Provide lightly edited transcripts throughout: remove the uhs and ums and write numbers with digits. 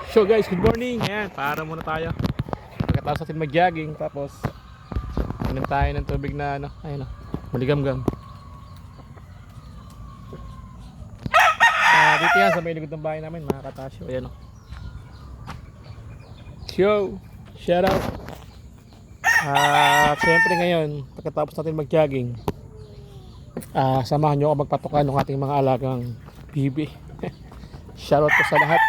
So guys, good morning. Ayan, para muna tayo. Pagkatapos natin mag-jogging, tapos inom tayo ng tubig na ano, ayun oh, maligam-gam. Dito yan sa may likod ng bahay namin, mga katasyo. Ayan oh. Yo, shout out. Siyempre ngayon, pagkatapos natin mag-jogging, samahan nyo ako magpatukan ng ating mga alagang bibi. Shout out po sa lahat.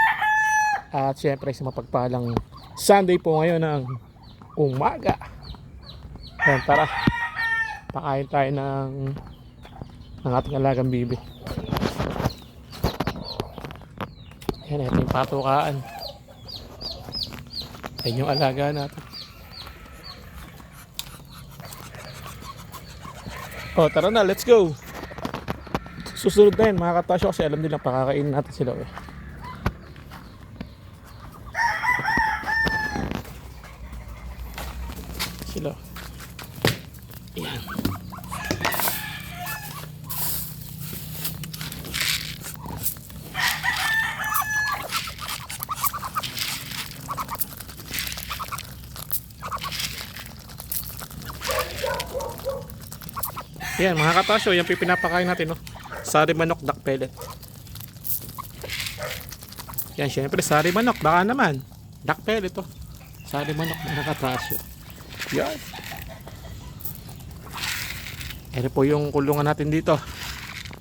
At siyempre sa mapagpalang Sunday po ngayon ng umaga. Ayan, tara. Pakain tayo ng ating alagang bibi. Ayan, ito yung patukaan. Ayan yung alaga natin. O, tara na, let's go. Susunod na yun mga katasyo kasi alam nilang pakakainin natin sila eh. Sila. Ayan. Ayan mga katasyo, yan pinapakain natin no. Sari manok duck pellet. Yan syempre sari manok, baka naman duck pellet to. Sari manok mga katasyo. Yan. Ito po yung kulungan natin dito.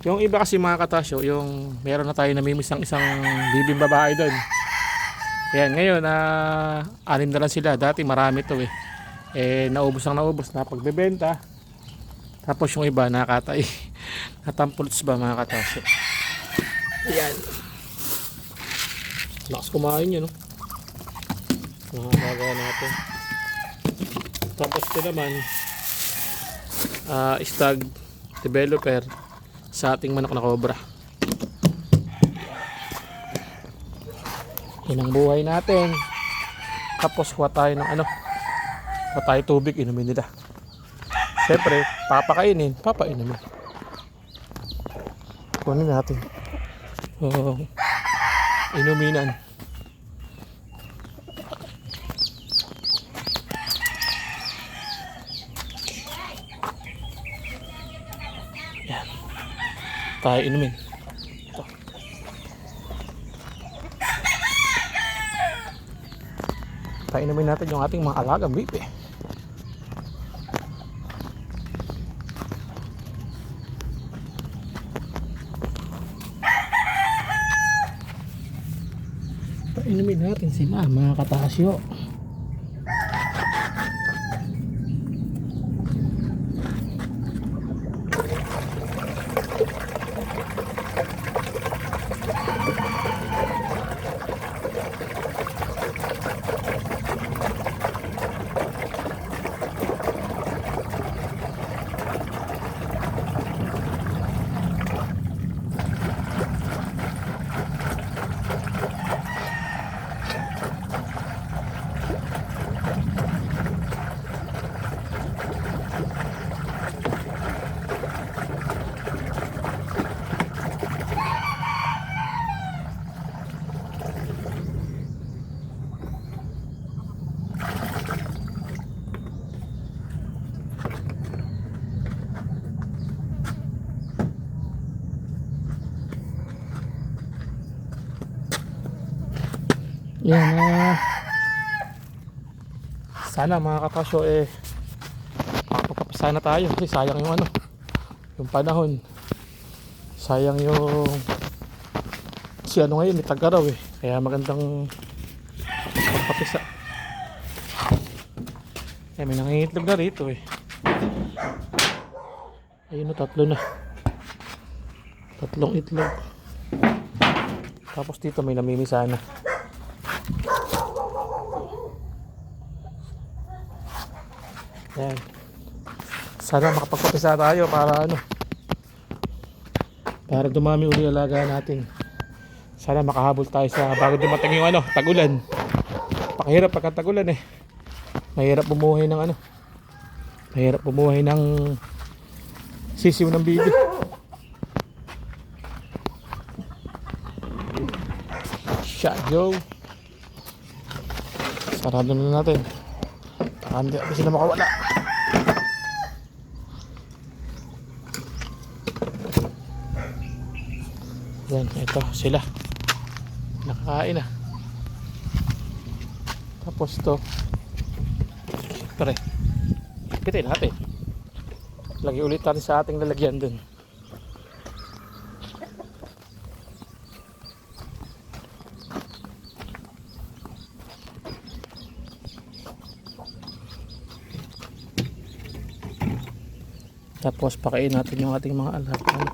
Yung iba kasi mga katasyo, yung meron na tayo namimiss ng isang bibing babae doon. Ayan, ngayon anim na lang sila. Dati marami to eh. Naubos ang naubos na pagbebenta. Tapos yung iba nakatay. Natampulots ba mga katasyo. Ayan. Lakas kumain yun no. Nakakagawa natin. Tapos ito naman stag developer sa ating manok na cobra. Yan ang buhay natin. Tapos kuha tayo ng kuha tayo tubig, inumin nila. Siyempre papainumin. Kunin natin inuminan. Yan. Tayo inumin. Ito. Tayo inumin natin yung ating mga alagang bibi. Inumin natin sila mga katasyo. Yan sana mga katasyo makapagkapasa na tayo kasi sayang yung yung panahon, sayang yung si ngayon may Tagaraw kaya magandang magkapisa. May nangingitlog na rito ayun tatlong itlog, tapos dito may namimisa na. Ayan. Sana makapagpapisa tayo para dumami uli alaga natin. Sana makahabol tayo sa bago dumating yung tagulan. Pakahirap pagka tagulan Mahirap bumuhay ng mahirap bumuhay ng sisiw ng bibi. Shot Joe. Sarado na natin. Baka hindi sila makawala. Yan, ito sila. Nakakain na. Tapos to, siyempre, pitin natin. Lagi ulit natin sa ating lalagyan dun. Tapos pakain natin yung ating mga alaga.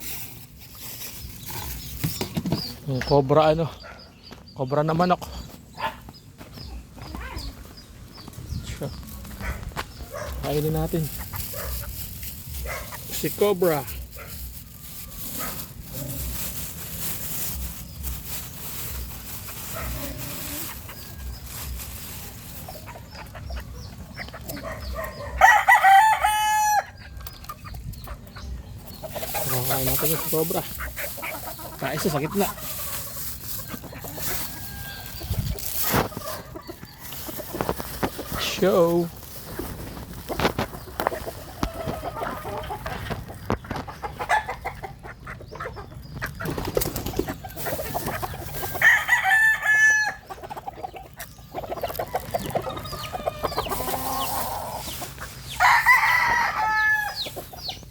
Yung cobra cobra na manok. So, kainin natin si cobra. Kain natin yung si cobra. Kain sa gitna. Show.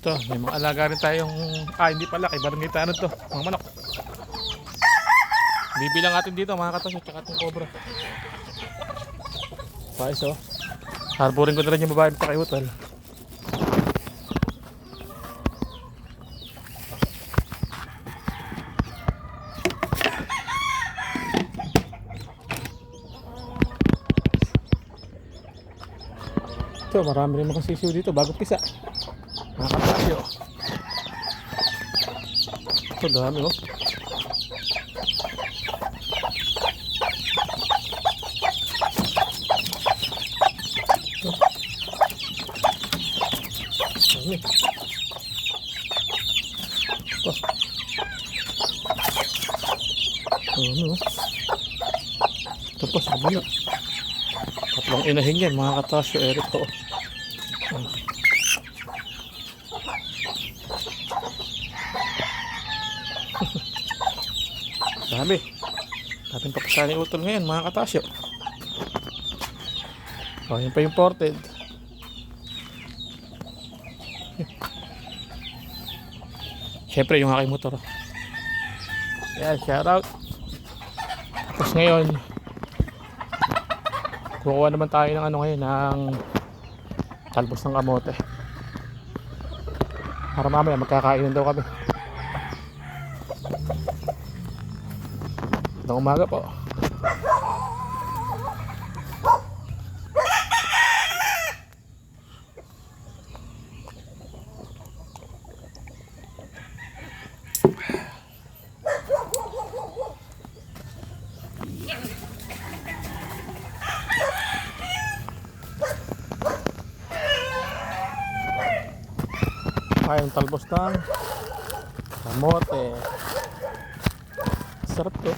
Ito, may mga alaga rin tayong hindi pala, kay barangay tayo to, mga manok. Bibilang natin dito mga katas at saka itong cobra. Pais harborin ko na rin yung babae dito kay Utol. Ito, marami rin makasisiw dito bago pisa. Mga katasyo. Ito, dami Ini. Ito pa sa kabila. Tatlong inahin yan mga katasyo. Ito. Dami. Dating papasahan ni Utol ngayon mga katasyo. Yun pa yung ported. Siyempre yung aking motor. Yan, shout out. Tapos ngayon kukuha naman tayo ng ngayon ng talbos ng kamote. Para mamaya magkakainan daw kami. Ng umaga po. Yung talbos ng kamote. Sarap to.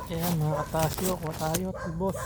Ayan mga katasyo, kuha tayo talbos.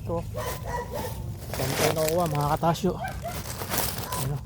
Ito. Saan tayo nakuha mga katasyo? Ano?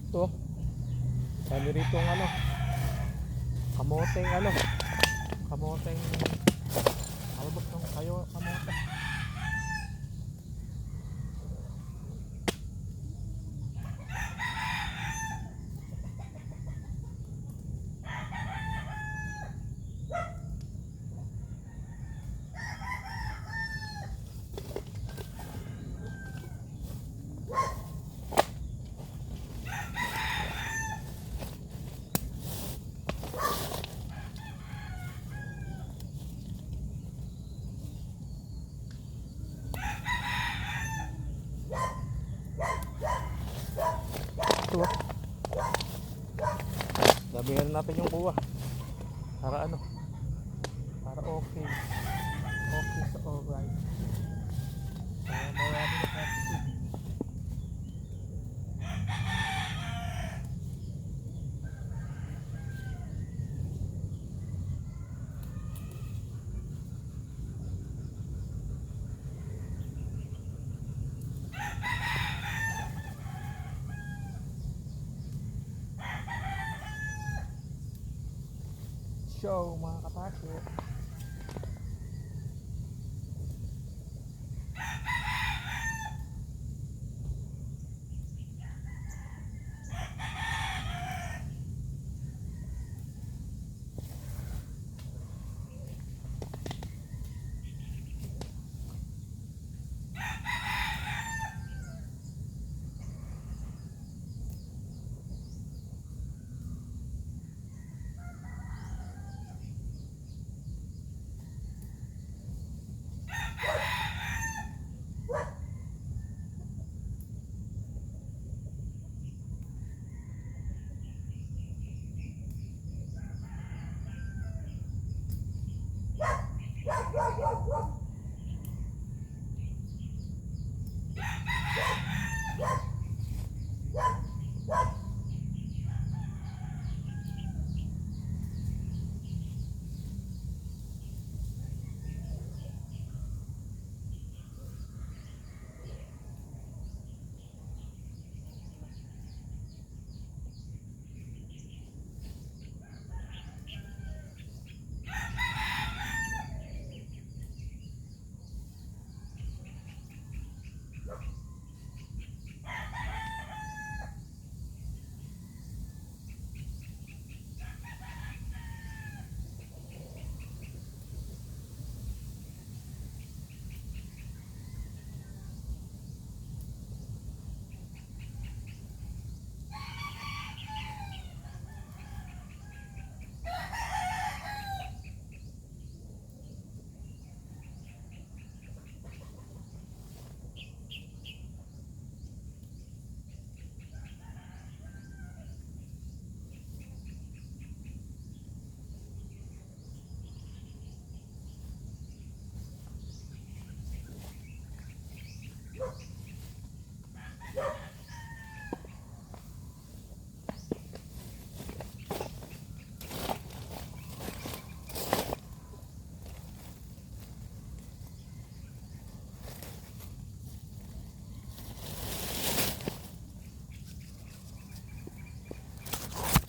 Ito. Dami rito ang ano. Kamoteng ano. Kamoteng. Albos ng kayo kamote. Ito. Damihan natin yung kuha. Para ano? Para okay. Okay sa alright. Marami na natin. Show mga kapatid.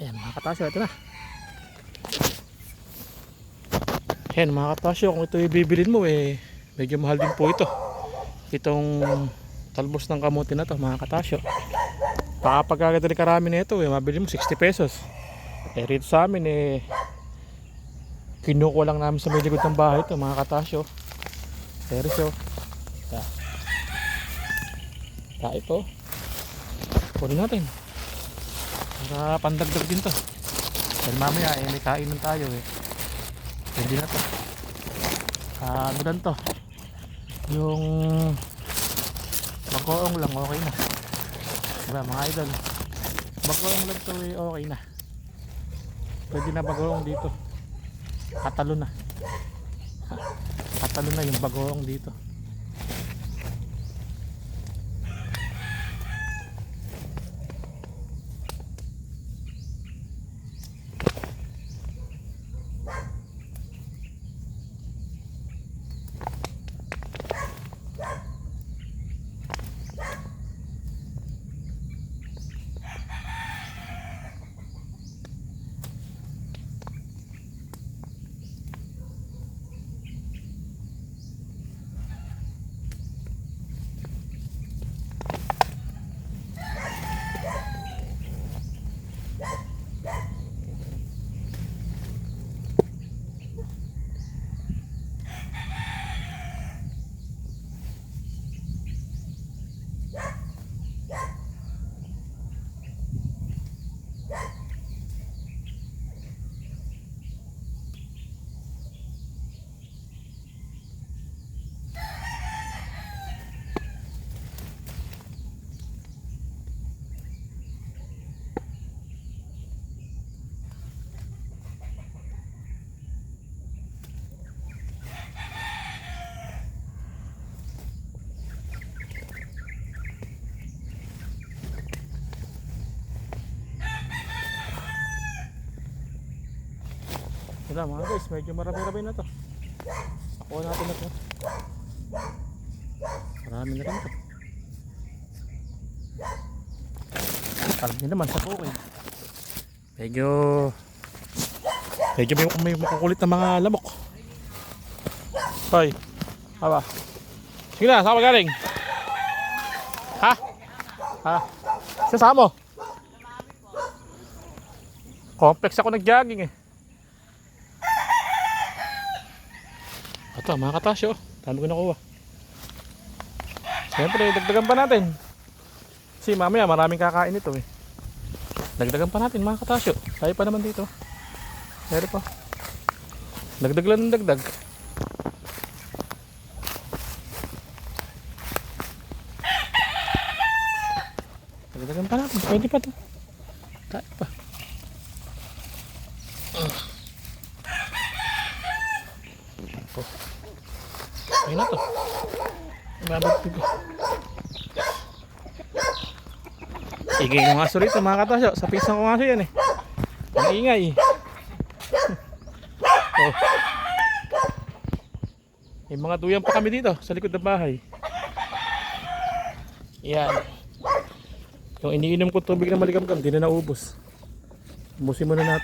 Ayan mga katasyo, ito na. Ayan mga katasyo, kung ito ibibilin mo medyo mahal din po ito. Itong talbos ng kamote na to mga katasyo. Pagkakadali karami na ito mabili mo 60 pesos. Rito sa amin kinukuha lang namin sa may likod ng bahay ito mga katasyo. Pero so ito kunin natin para pandagdag din to. Dahil mamaya may kainan tayo pwede na to. Ano lang to, yung bagoong lang okay na, diba mga idol? Bagoong lang to okay na, pwede na bagoong dito. Katalo na yung bagoong dito. Yan mga guys, medyo marami-rami na to. Nakuha natin na to. Marami na rin to. Alam niyo naman sa bukid. Medyo may makukulit na mga lamok. Hoy. Aba. Sige na, saan ka galing? Ha? Ha? Saan mo? Complex ako nag-jogging eh. Ito, mga katasyo. Dami ko nakuha. Siyempre, dagdagan pa natin. Kasi mamaya maraming kakain ito eh. Dagdagan pa natin mga katasyo. Tayo pa naman dito. Meron pa. Dagdag lang ng dagdag. Dagdagan pa natin. Pwede pa to. Tayo pa. Ayun na to. Babagpig ko. Ingay ng aso rito mga katasyo. Sa pisang kong aso yan eh. Ang ingay. Oh. May mga duyan pa kami dito sa likod ng bahay. Yan. Yung iniinom ko tubig na maligam-gam, di na naubos. Ubusin muna natin.